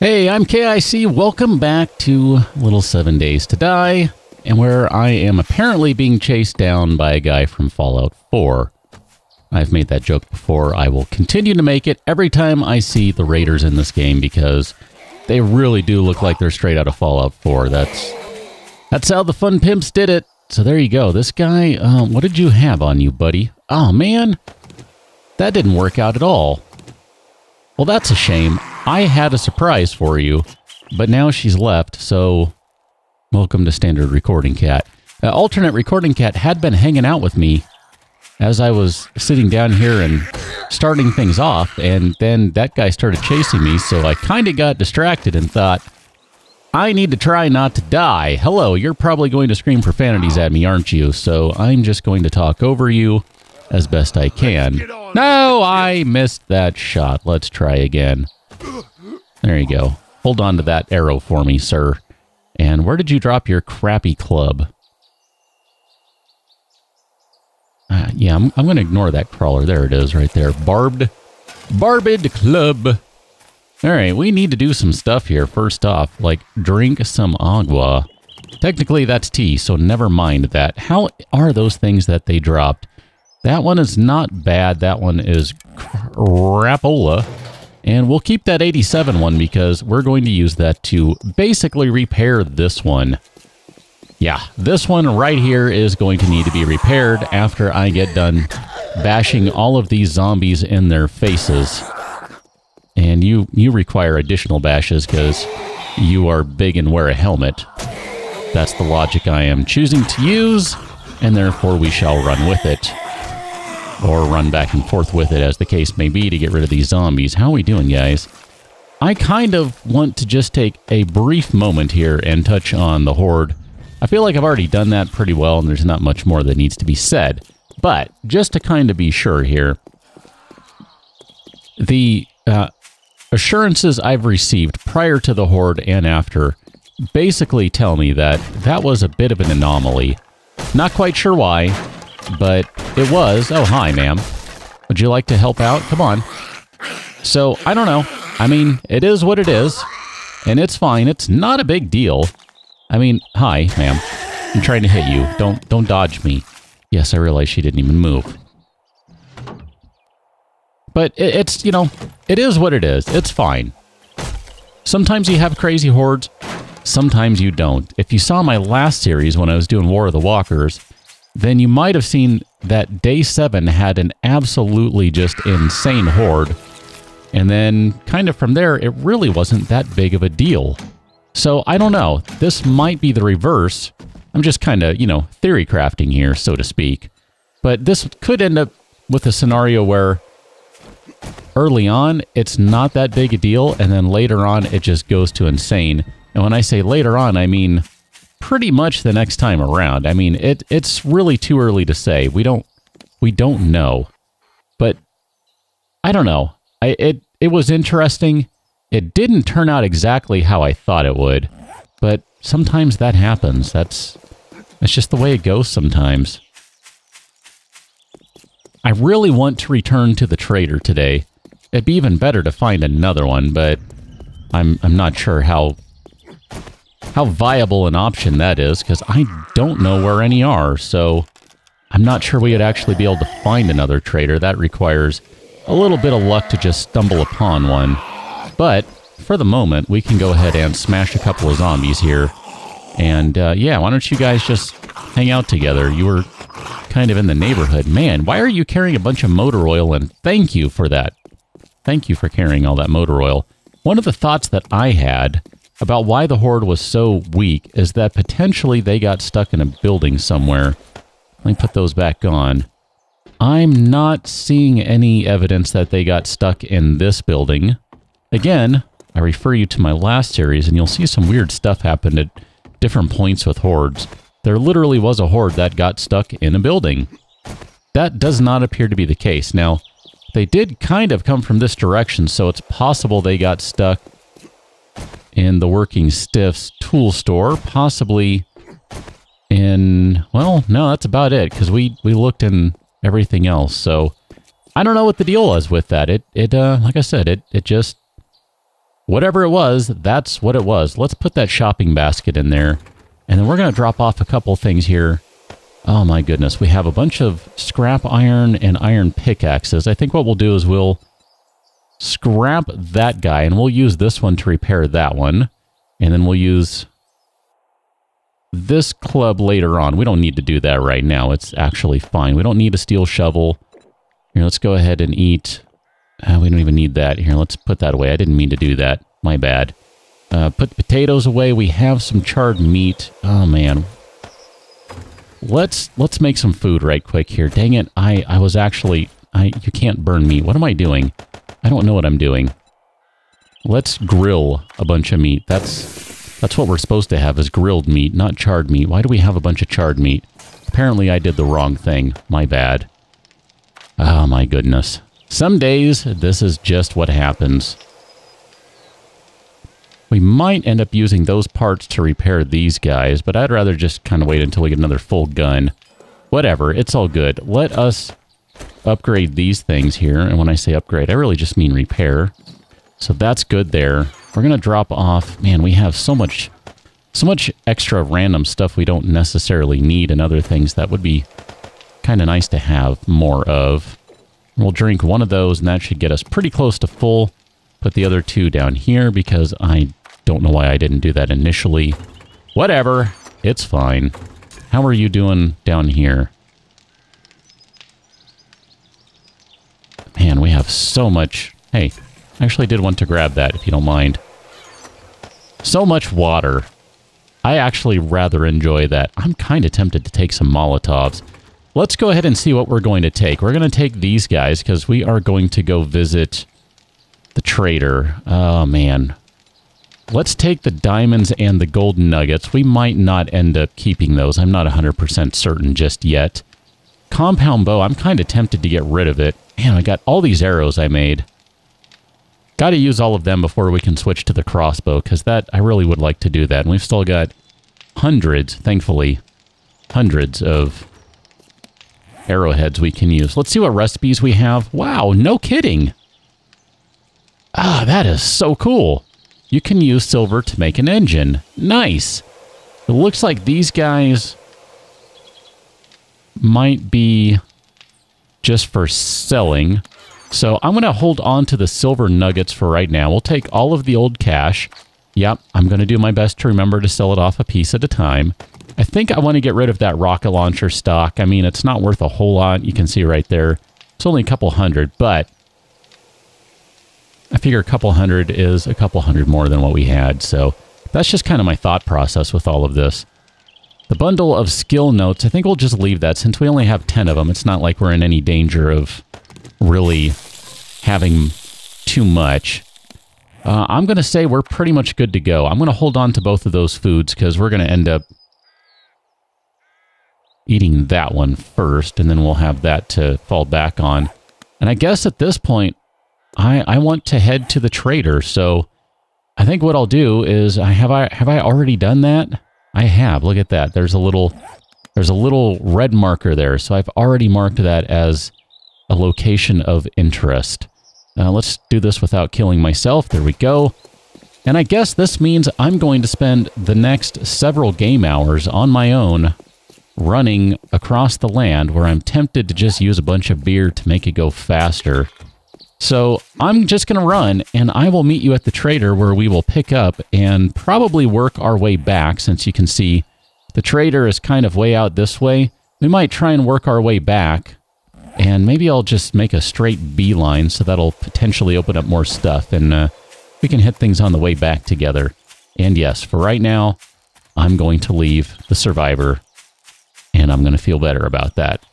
Hey, I'm KIC. Welcome back to Little 7 Days to Die, and where I am apparently being chased down by a guy from Fallout 4. I've made that joke before. I will continue to make it every time I see the raiders in this game because they really do look like they're straight out of Fallout 4. That's how the fun pimps did it. So there you go. This guy, what did you have on you, buddy? Oh, man. That didn't work out at all. Well, that's a shame. I had a surprise for you, but now she's left, so welcome to Standard Recording Cat. Alternate Recording Cat had been hanging out with me as I was sitting down here and starting things off, and then that guy started chasing me, so I kind of got distracted and thought, I need to try not to die. Hello, you're probably going to scream profanities at me, aren't you? So I'm just going to talk over you as best I can. No, I missed that shot. Let's try again. There you go. Hold on to that arrow for me, sir. And where did you drop your crappy club? Yeah, I'm going to ignore that crawler. There it is right there. Barbed club. All right, we need to do some stuff here. First off, like drink some agua. Technically, that's tea, so never mind that. How are those things that they dropped? That one is not bad. That one is crapola. And we'll keep that 87 one because we're going to use that to basically repair this one. Yeah, this one right here is going to need to be repaired after I get done bashing all of these zombies in their faces. And you require additional bashes because you are big and wear a helmet. That's the logic I am choosing to use, and therefore we shall run with it. Or run back and forth with it, as the case may be, to get rid of these zombies. How are we doing, guys? I kind of want to just take a brief moment here and touch on the Horde. I feel like I've already done that pretty well, and there's not much more that needs to be said. But, just to kind of be sure here, the assurances I've received prior to the Horde and after basically tell me that that was a bit of an anomaly. Not quite sure why, but it was. Oh, hi, ma'am. Would you like to help out? Come on. So, I don't know. I mean, it is what it is, and it's fine. It's not a big deal. I mean, hi, ma'am. I'm trying to hit you. Don't dodge me. Yes, I realize she didn't even move. But it's, you know, it is what it is. It's fine. Sometimes you have crazy hordes. Sometimes you don't. If you saw my last series when I was doing War of the Walkers, then you might have seen that Day 7 had an absolutely just insane horde. And then, kind of from there, it really wasn't that big of a deal. So, I don't know. This might be the reverse. I'm just kind of, you know, theory crafting here, so to speak. But this could end up with a scenario where early on, it's not that big a deal, and then later on, it just goes to insane. And when I say later on, I mean pretty much the next time around. I mean, it's really too early to say. We don't know. But I don't know. It was interesting. It didn't turn out exactly how I thought it would, but sometimes that happens. That's just the way it goes sometimes. I really want to return to the trader today. It'd be even better to find another one, but I'm not sure how viable an option that is, because I don't know where any are, so I'm not sure we would actually be able to find another trader. That requires a little bit of luck to just stumble upon one. But, for the moment, we can go ahead and smash a couple of zombies here. And, yeah, why don't you guys just hang out together? You were kind of in the neighborhood. Man, why are you carrying a bunch of motor oil? And thank you for that. Thank you for carrying all that motor oil. One of the thoughts that I had about why the Horde was so weak is that potentially they got stuck in a building somewhere. Let me put those back on. I'm not seeing any evidence that they got stuck in this building. Again, I refer you to my last series, and you'll see some weird stuff happen at different points with Hordes. There literally was a Horde that got stuck in a building. That does not appear to be the case. Now, they did kind of come from this direction, so it's possible they got stuck in the Working Stiffs tool store, possibly in, well, no, that's about it, because we looked in everything else, so I don't know what the deal was with that. Like I said, it just Whatever it was, that's what it was. Let's put that shopping basket in there. And then we're going to drop off a couple things here. Oh my goodness. We have a bunch of scrap iron and iron pickaxes. I think what we'll do is we'll scrap that guy, and we'll use this one to repair that one. And then we'll use this club later on. We don't need to do that right now. It's actually fine. We don't need a steel shovel. Here, let's go ahead and eat. We don't even need that. Here, let's put that away. I didn't mean to do that. My bad. Put the potatoes away. We have some charred meat. Oh, man. Let's make some food right quick here. Dang it. I was actually... you can't burn meat. What am I doing? I don't know what I'm doing. Let's grill a bunch of meat. That's what we're supposed to have, is grilled meat, not charred meat. Why do we have a bunch of charred meat? Apparently I did the wrong thing. My bad. Oh my goodness. Some days, this is just what happens. We might end up using those parts to repair these guys, but I'd rather just kind of wait until we get another full gun. Whatever, it's all good. Let us upgrade these things here. And when I say upgrade, I really just mean repair. So that's good there. We're going to drop off... Man, we have so much extra random stuff we don't necessarily need, and other things that would be kind of nice to have more of. We'll drink one of those, and that should get us pretty close to full. Put the other two down here, because I don't know why I didn't do that initially. Whatever. It's fine. How are you doing down here? Man, we have so much... Hey, I actually did want to grab that, if you don't mind. So much water. I actually rather enjoy that. I'm kind of tempted to take some Molotovs. Let's go ahead and see what we're going to take. We're going to take these guys, because we are going to go visit the trader. Oh, man. Let's take the diamonds and the golden nuggets. We might not end up keeping those. I'm not 100% certain just yet. Compound bow, I'm kind of tempted to get rid of it. Man, I got all these arrows I made. Got to use all of them before we can switch to the crossbow, because that, I really would like to do that. And we've still got hundreds, thankfully, hundreds of arrowheads we can use. Let's see what recipes we have. Wow, no kidding. Ah, that is so cool. You can use silver to make an engine. Nice. It looks like these guys might be just for selling. So I'm going to hold on to the silver nuggets for right now. We'll take all of the old cash. Yep, I'm going to do my best to remember to sell it off a piece at a time. I think I want to get rid of that rocket launcher stock. I mean, it's not worth a whole lot. You can see right there. It's only a couple hundred, but I figure a couple hundred is a couple hundred more than what we had. So that's just kind of my thought process with all of this. The bundle of skill notes, I think we'll just leave that since we only have 10 of them. It's not like we're in any danger of really having too much. I'm going to say we're pretty much good to go. I'm going to hold on to both of those foods because we're going to end up eating that one first, and then we'll have that to fall back on. And I guess at this point, I want to head to the trader. So I think what I'll do is, have I already done that? I have. Look at that. There's a little red marker there. So I've already marked that as a location of interest. Let's do this without killing myself. There we go. And I guess this means I'm going to spend the next several game hours on my own running across the land, where I'm tempted to just use a bunch of beer to make it go faster. So I'm just going to run, and I will meet you at the trader, where we will pick up and probably work our way back. Since you can see the trader is kind of way out this way, we might try and work our way back. And maybe I'll just make a straight beeline, so that'll potentially open up more stuff, and we can hit things on the way back together. And yes, for right now, I'm going to leave the survivor, and I'm going to feel better about that.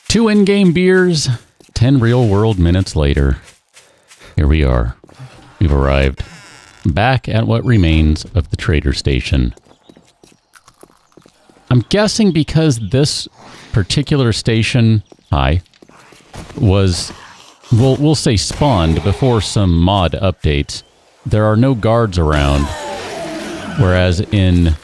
2 in-game beers, 10 real-world minutes later. Here we are. We've arrived back at what remains of the trader station. I'm guessing because this particular station... was, we'll say spawned before some mod updates. There are no guards around, whereas in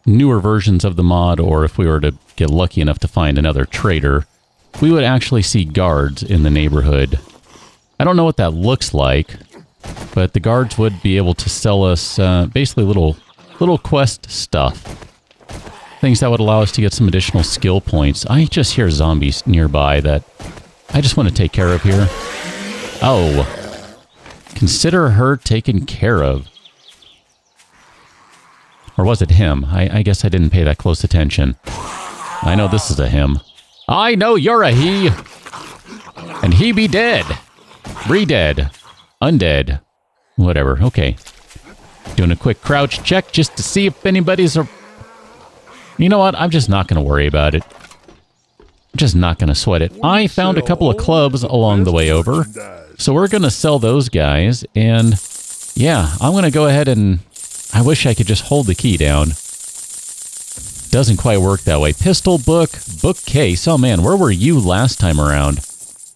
newer versions of the mod, or if we were to get lucky enough to find another trader, we would actually see guards in the neighborhood. I don't know what that looks like. But the guards would be able to sell us basically little quest stuff. Things that would allow us to get some additional skill points. I just hear zombies nearby that I just want to take care of here. Oh. Consider her taken care of. Or was it him? I guess I didn't pay that close attention. I know this is a him. I know you're a he. And he be dead. Re-dead. Undead. Whatever. Okay. Doing a quick crouch check just to see if anybody's... You know what? I'm just not going to worry about it. I'm just not going to sweat it. I found a couple of clubs along the way over. So we're going to sell those guys. And yeah, I'm going to go ahead and... I wish I could just hold the key down. Doesn't quite work that way. Pistol, book, bookcase. Oh man, where were you last time around?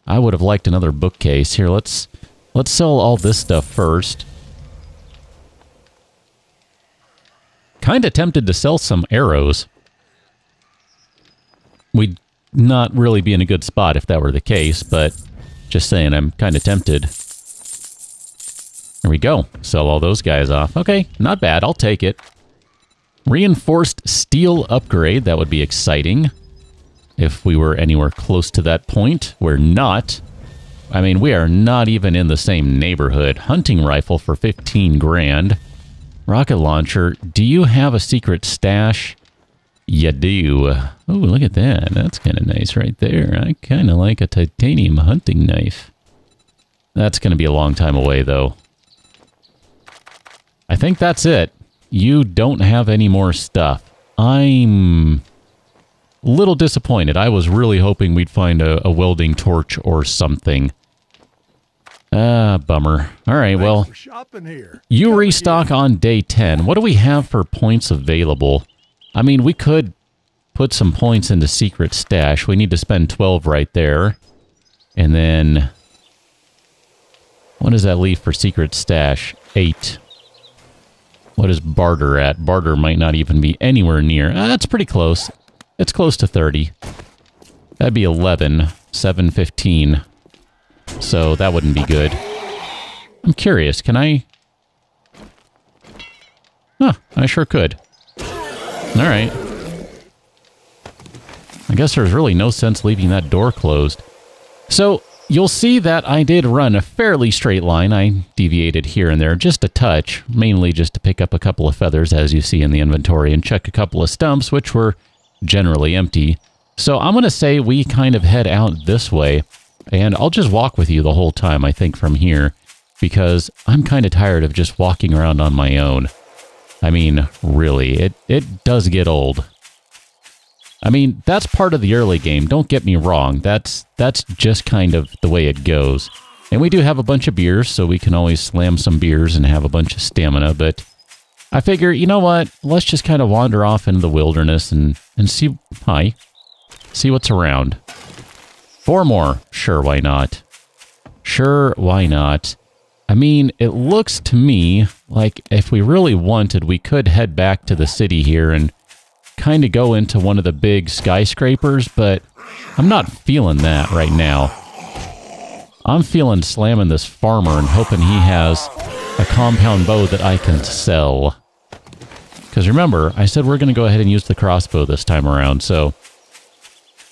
I would have liked another bookcase. Here, let's sell all this stuff first. Kind of tempted to sell some arrows. We'd not really be in a good spot if that were the case, but just saying, I'm kind of tempted. There we go. Sell all those guys off. Okay, not bad. I'll take it. Reinforced steel upgrade. That would be exciting. If we were anywhere close to that point. We're not. I mean, we are not even in the same neighborhood. Hunting rifle for 15 grand. Rocket launcher. Do you have a secret stash? You do. Oh, look at that. That's kind of nice right there. I kind of like a titanium hunting knife. That's going to be a long time away, though. I think that's it. You don't have any more stuff. I'm a little disappointed. I was really hoping we'd find a welding torch or something. Bummer. All right, well, you restock on day 10. What do we have for points available? I mean, we could put some points into secret stash. We need to spend 12 right there. And then, what does that leave for secret stash? 8. What is barter at? Barter might not even be anywhere near. That's pretty close. It's close to 30. That'd be 11. 7, 15. So that wouldn't be good. I'm curious. Can I... Huh, I sure could. Alright. I guess there's really no sense leaving that door closed. So, you'll see that I did run a fairly straight line. I deviated here and there just a touch, mainly just to pick up a couple of feathers, as you see in the inventory, and check a couple of stumps, which were generally empty. So I'm going to say we kind of head out this way, and I'll just walk with you the whole time, I think, from here, because I'm kind of tired of just walking around on my own. I mean, really, it does get old. I mean, that's part of the early game, don't get me wrong. That's just kind of the way it goes. And we do have a bunch of beers, so we can always slam some beers and have a bunch of stamina, but I figure, you know what? Let's just kind of wander off into the wilderness and see... Hi. See what's around. 4 more. Sure, why not? Sure, why not? I mean, it looks to me like if we really wanted, we could head back to the city here and kind of go into one of the big skyscrapers, but I'm not feeling that right now. I'm feeling slamming this farmer and hoping he has a compound bow that I can sell. Because remember, I said we're going to go ahead and use the crossbow this time around, so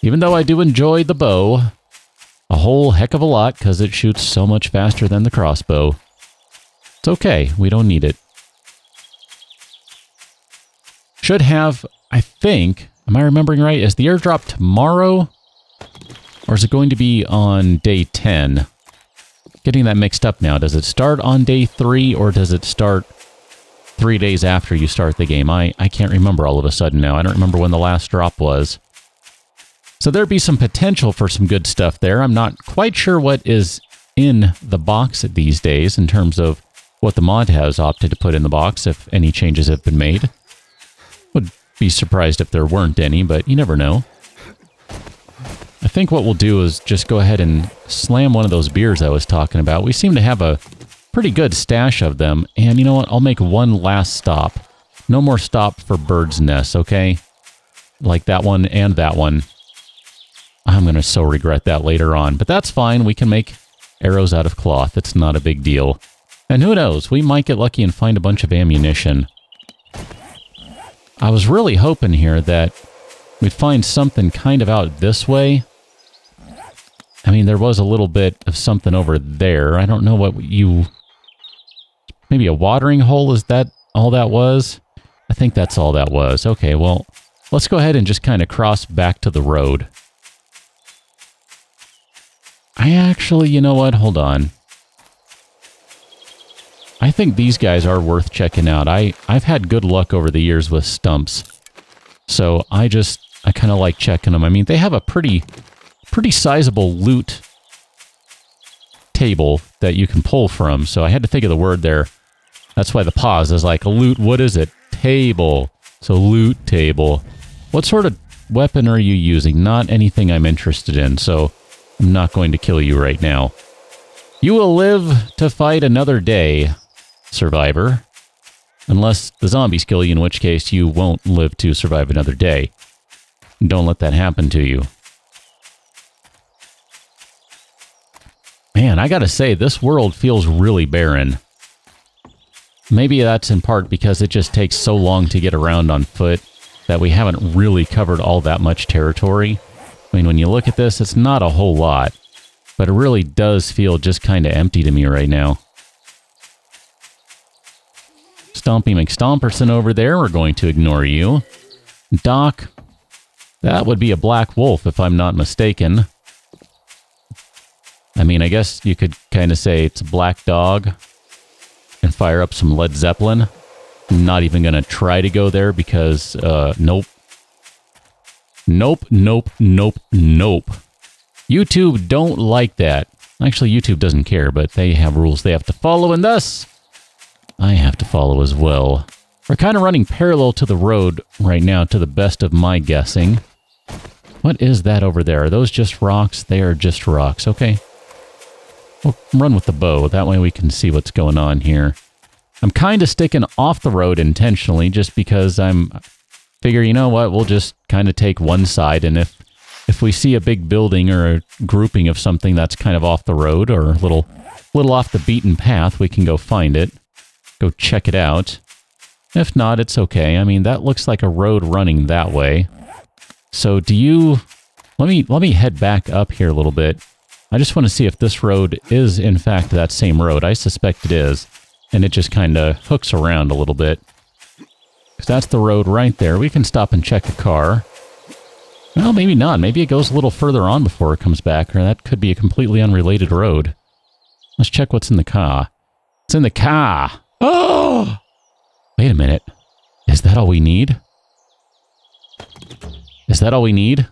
even though I do enjoy the bow a whole heck of a lot because it shoots so much faster than the crossbow, it's okay. We don't need it. Should have... I think, am I remembering right? Is the airdrop tomorrow? Or is it going to be on day 10? Getting that mixed up now. Does it start on day 3 or does it start 3 days after you start the game? I can't remember all of a sudden now. I don't remember when the last drop was. So there'd be some potential for some good stuff there. I'm not quite sure what is in the box these days in terms of what the mod has opted to put in the box, if any changes have been made. Would be surprised if there weren't any, but you never know. I think what we'll do is just go ahead and slam one of those beers I was talking about. We seem to have a pretty good stash of them, and you know what? I'll make one last stop. No more stop for bird's nests, okay? Like that one and that one. I'm going to so regret that later on, but that's fine. We can make arrows out of cloth. It's not a big deal. And who knows, we might get lucky and find a bunch of ammunition. I was really hoping here that we'd find something kind of out this way. I mean, there was a little bit of something over there. I don't know what you... Maybe a watering hole, is that all that was? I think that's all that was. Okay, well, let's go ahead and just kind of cross back to the road. I actually, you know what? Hold on. I think these guys are worth checking out. I've had good luck over the years with stumps. So I kind of like checking them. I mean, they have a pretty sizable loot table that you can pull from. So I had to think of the word there. That's why the pause is like, loot, what is it? Table. So loot table. What sort of weapon are you using? Not anything I'm interested in, so I'm not going to kill you right now. You will live to fight another day, survivor. Unless the zombies kill you, in which case you won't live to survive another day. Don't let that happen to you. Man, I gotta say, this world feels really barren. Maybe that's in part because it just takes so long to get around on foot that we haven't really covered all that much territory. I mean, when you look at this, it's not a whole lot, but it really does feel just kind of empty to me right now. Stompy McStomperson over there, we're going to ignore you. Doc, that would be a black wolf if I'm not mistaken. I mean, I guess you could kind of say it's a black dog and fire up some Led Zeppelin. I'm not even going to try to go there because, nope. Nope, nope, nope, nope. YouTube don't like that. Actually, YouTube doesn't care, but they have rules they have to follow, and thus, I have to follow as well. We're kind of running parallel to the road right now, to the best of my guessing. What is that over there? Are those just rocks? They are just rocks. Okay. We'll run with the bow. That way we can see what's going on here. I'm kind of sticking off the road intentionally just because figure, you know what, we'll just kind of take one side, and if we see a big building or a grouping of something that's kind of off the road or a little off the beaten path, we can go find it, go check it out. If not, it's okay. I mean, that looks like a road running that way. So let me head back up here a little bit. I just want to see if this road is in fact that same road. I suspect it is, and it just kind of hooks around a little bit. Because that's the road right there. We can stop and check a car. Well, maybe not. Maybe it goes a little further on before it comes back, or that could be a completely unrelated road. Let's check what's in the car. It's in the car! Oh! Wait a minute. Is that all we need? Is that all we need?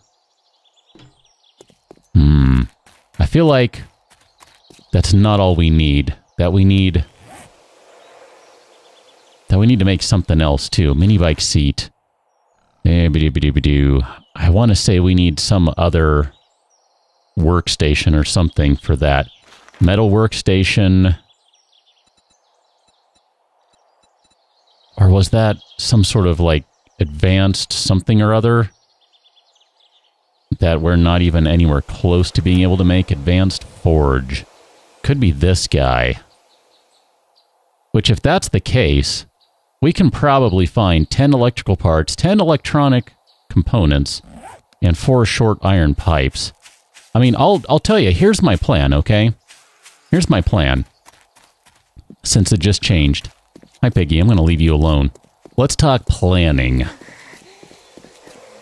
I feel like that's not all we need. That we need to make something else too. Mini bike seat. I want to say we need some other workstation or something for that. Metal workstation. Or was that some sort of like advanced something or other that we're not even anywhere close to being able to make? Advanced forge. Could be this guy. Which, if that's the case, we can probably find 10 electrical parts, 10 electronic components, and 4 short iron pipes. I mean, I'll tell you, here's my plan, okay? Here's my plan. Since it just changed. Hi, Piggy, I'm going to leave you alone. Let's talk planning.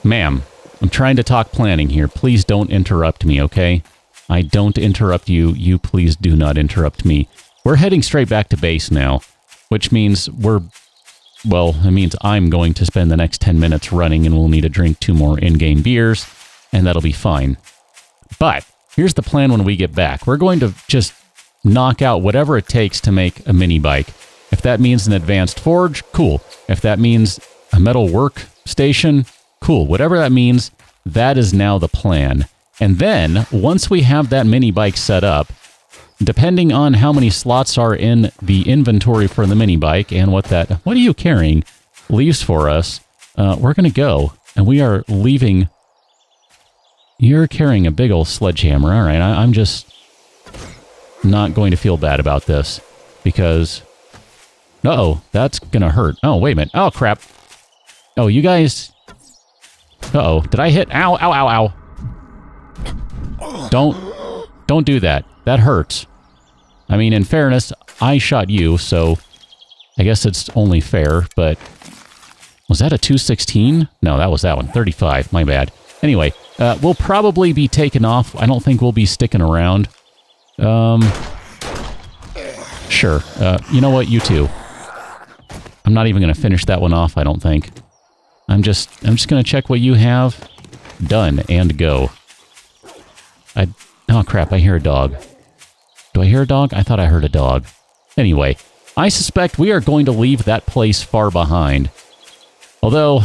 Ma'am, I'm trying to talk planning here. Please don't interrupt me, okay? I don't interrupt you. You please do not interrupt me. We're heading straight back to base now, which means it means I'm going to spend the next 10 minutes running, and we'll need to drink 2 more in-game beers, and that'll be fine. But here's the plan when we get back. We're going to just knock out whatever it takes to make a mini bike. If that means an advanced forge, cool. If that means a metal workstation, cool. Whatever that means, that is now the plan. And then, once we have that mini bike set up, depending on how many slots are in the inventory for the mini bike and what are you carrying, leaves for us, we're going to go. And we are leaving. You're carrying a big old sledgehammer. All right, I'm just not going to feel bad about this. because... Uh-oh, that's gonna hurt. Oh, wait a minute. Oh, crap. Oh, you guys... Uh-oh, did I hit? Ow, ow, ow, ow. Don't do that. That hurts. I mean, in fairness, I shot you, so I guess it's only fair, but... Was that a 216? No, that was that one. 35, my bad. Anyway, we'll probably be taken off. I don't think we'll be sticking around. Sure. You know what? You too. I'm not even going to finish that one off, I don't think. I'm just going to check what you have. Done. And go. Oh, crap. I hear a dog. Do I hear a dog? I thought I heard a dog. Anyway, I suspect we are going to leave that place far behind. Although,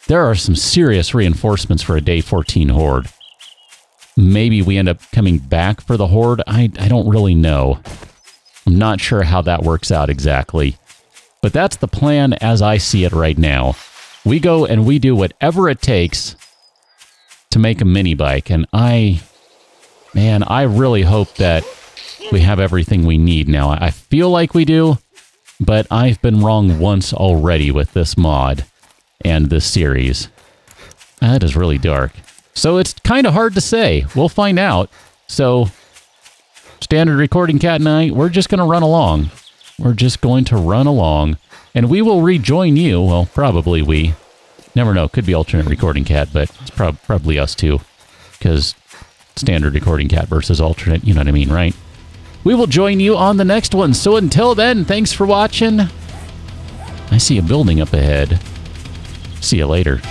there are some serious reinforcements for a Day 14 Horde. Maybe we end up coming back for the Horde. I don't really know. I'm not sure how that works out exactly. But that's the plan as I see it right now. We go and we do whatever it takes to make a mini bike. And man, I really hope that we have everything we need now. I feel like we do, but I've been wrong once already with this mod and this series. That is really dark. So it's kind of hard to say. We'll find out. So, Standard Recording Cat and I, we're just going to run along. We're just going to run along. And we will rejoin you. Well, probably we. Never know. Could be Alternate Recording Cat, but it's probably us too. Because Standard Recording Cat versus Alternate, you know what I mean, right? We will join you on the next one. So until then, thanks for watching. I see a building up ahead. See you later.